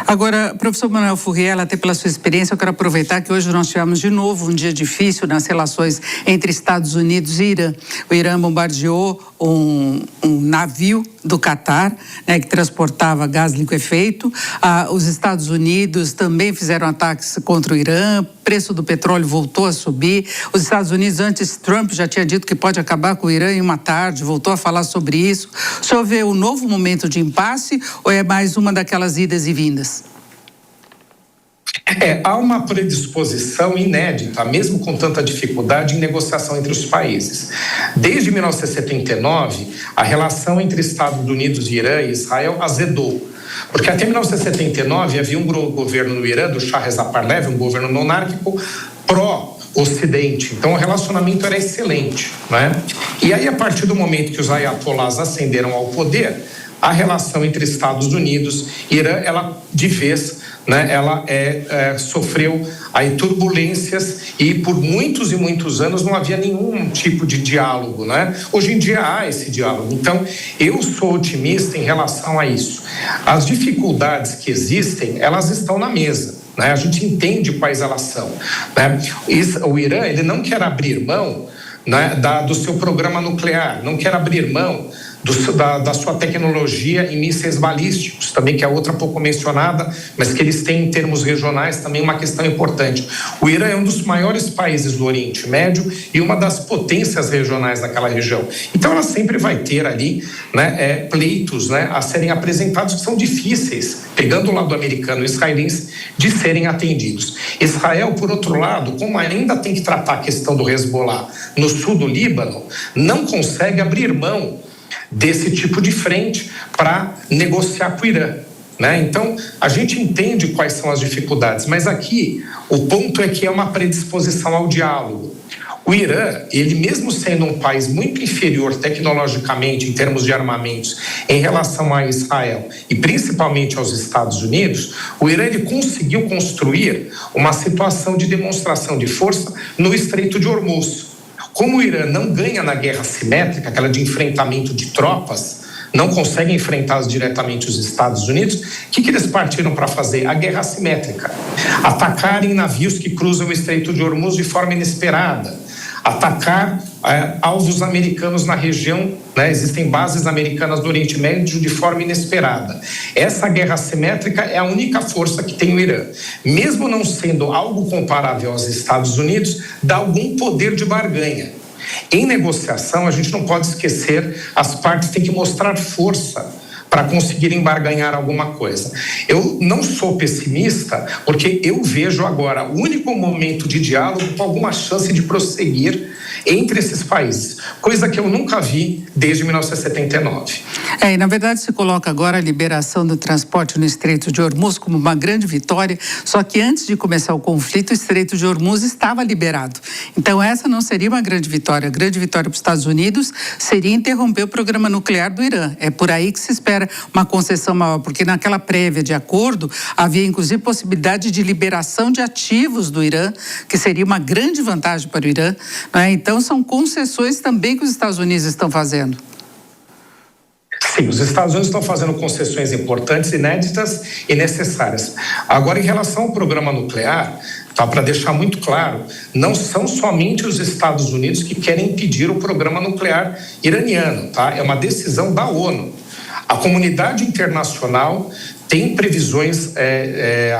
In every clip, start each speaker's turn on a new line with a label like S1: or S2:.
S1: Agora, professor Manuel Furriel, até pela sua experiência, eu quero aproveitar que hoje nós tivemos de novo um dia difícil nas relações entre Estados Unidos e Irã. O Irã bombardeou um navio do Catar, né, que transportava gás liquefeito. Os Estados Unidos também fizeram ataques contra o Irã, o preço do petróleo voltou a subir. Os Estados Unidos, antes Trump já tinha dito que pode acabar com o Irã em uma tarde, voltou a falar sobre isso. O senhor vê um novo momento de impasse ou é mais uma daquelas idas e vindas?
S2: Há uma predisposição inédita, mesmo com tanta dificuldade, em negociação entre os países. Desde 1979, a relação entre Estados Unidos e Irã e Israel azedou. Porque até 1979 havia um governo no Irã, do Shah Reza Pahlavi, um governo monárquico pró-Ocidente. Então o relacionamento era excelente, né? E aí, a partir do momento que os ayatollahs ascenderam ao poder, a relação entre Estados Unidos e Irã, ela de vez, né, ela sofreu aí turbulências e por muitos e muitos anos não havia nenhum tipo de diálogo, né? Hoje em dia há esse diálogo. Então, eu sou otimista em relação a isso. As dificuldades que existem, elas estão na mesa, né? A gente entende quais elas são, né? O Irã, ele não quer abrir mão, né, do seu programa nuclear, não quer abrir mão da sua tecnologia em mísseis balísticos, também, que é outra pouco mencionada, mas que eles têm em termos regionais também uma questão importante. O Irã é um dos maiores países do Oriente Médio e uma das potências regionais daquela região. Então ela sempre vai ter ali, né, pleitos, né, a serem apresentados que são difíceis, pegando o lado americano e israelense, de serem atendidos. Israel, por outro lado, como ainda tem que tratar a questão do Hezbollah no sul do Líbano, não consegue abrir mão desse tipo de frente para negociar com o Irã, né? Então, a gente entende quais são as dificuldades, mas aqui o ponto é que é uma predisposição ao diálogo. O Irã, ele mesmo sendo um país muito inferior tecnologicamente em termos de armamentos em relação a Israel e principalmente aos Estados Unidos, o Irã, ele conseguiu construir uma situação de demonstração de força no Estreito de Hormuz. Como o Irã não ganha na guerra simétrica, aquela de enfrentamento de tropas, não consegue enfrentá-los diretamente os Estados Unidos, o que eles partiram para fazer? A guerra assimétrica. Atacarem navios que cruzam o Estreito de Hormuz de forma inesperada. Atacar alvos americanos na região, né? Existem bases americanas do Oriente Médio de forma inesperada. Essa guerra assimétrica é a única força que tem o Irã. Mesmo não sendo algo comparável aos Estados Unidos, dá algum poder de barganha. Em negociação, a gente não pode esquecer, as partes têm que mostrar força para conseguirem barganhar alguma coisa. Eu não sou pessimista, porque eu vejo agora o único momento de diálogo com alguma chance de prosseguir entre esses países, coisa que eu nunca vi desde 1979.
S1: E na verdade se coloca agora a liberação do transporte no Estreito de Hormuz como uma grande vitória, só que antes de começar o conflito, o Estreito de Hormuz estava liberado. Então essa não seria uma grande vitória. A grande vitória para os Estados Unidos seria interromper o programa nuclear do Irã. É por aí que se espera uma concessão maior, porque naquela prévia de acordo havia inclusive possibilidade de liberação de ativos do Irã, que seria uma grande vantagem para o Irã, né? Então são concessões também que os Estados Unidos estão fazendo.
S2: Sim, os Estados Unidos estão fazendo concessões importantes, inéditas e necessárias. Agora, em relação ao programa nuclear, tá, para deixar muito claro, não são somente os Estados Unidos que querem impedir o programa nuclear iraniano, tá? É uma decisão da ONU. A comunidade internacional tem previsões,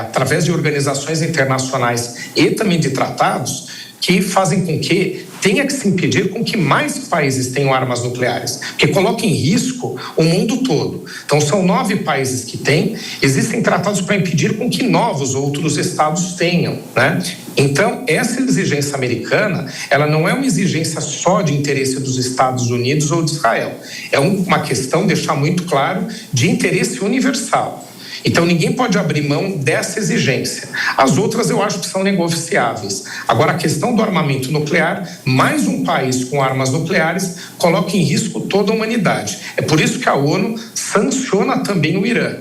S2: através de organizações internacionais e também de tratados, que fazem com que tenha que se impedir com que mais países tenham armas nucleares, que coloquem em risco o mundo todo. Então, são 9 países que têm, existem tratados para impedir com que novos outros estados tenham, né? Então, essa exigência americana, ela não é uma exigência só de interesse dos Estados Unidos ou de Israel. É uma questão, deixar muito claro, de interesse universal. Então, ninguém pode abrir mão dessa exigência. As outras eu acho que são negociáveis. Agora, a questão do armamento nuclear, mais um país com armas nucleares coloca em risco toda a humanidade. É por isso que a ONU sanciona também o Irã.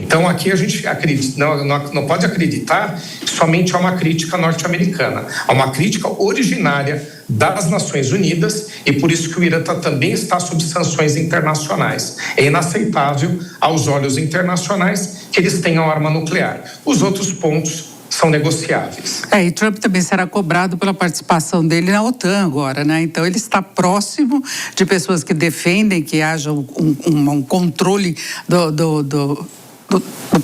S2: Então, aqui a gente não pode acreditar somente a uma crítica norte-americana, a uma crítica originária das Nações Unidas e por isso que o Irã também está sob sanções internacionais. É inaceitável aos olhos internacionais que eles tenham arma nuclear. Os outros pontos são negociáveis.
S1: E Trump também será cobrado pela participação dele na OTAN agora, né? Então ele está próximo de pessoas que defendem que haja um controle do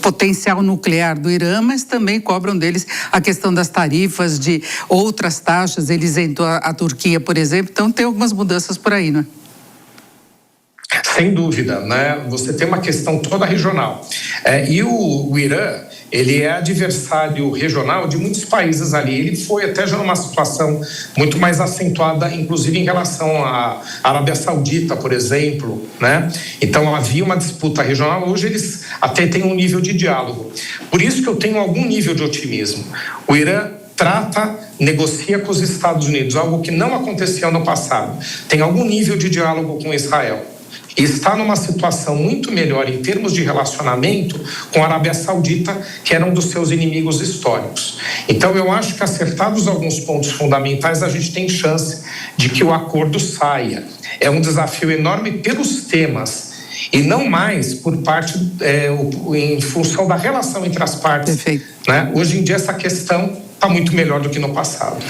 S1: potencial nuclear do Irã, mas também cobram deles a questão das tarifas, de outras taxas. Ele isentou a Turquia, por exemplo. Então tem algumas mudanças por aí, né?
S2: Sem dúvida, né? Você tem uma questão toda regional. E o Irã, ele é adversário regional de muitos países ali. Ele foi até já numa situação muito mais acentuada, inclusive em relação à Arábia Saudita, por exemplo, né? Então havia uma disputa regional. Hoje eles até têm um nível de diálogo. Por isso que eu tenho algum nível de otimismo. O Irã negocia com os Estados Unidos, algo que não acontecia no passado. Tem algum nível de diálogo com Israel. E está numa situação muito melhor em termos de relacionamento com a Arábia Saudita, que era um dos seus inimigos históricos. Então, eu acho que acertados alguns pontos fundamentais, a gente tem chance de que o acordo saia. É um desafio enorme pelos temas e não mais por parte, em função da relação entre as partes.
S1: Perfeito.
S2: Né? Hoje em dia, essa questão está muito melhor do que no passado.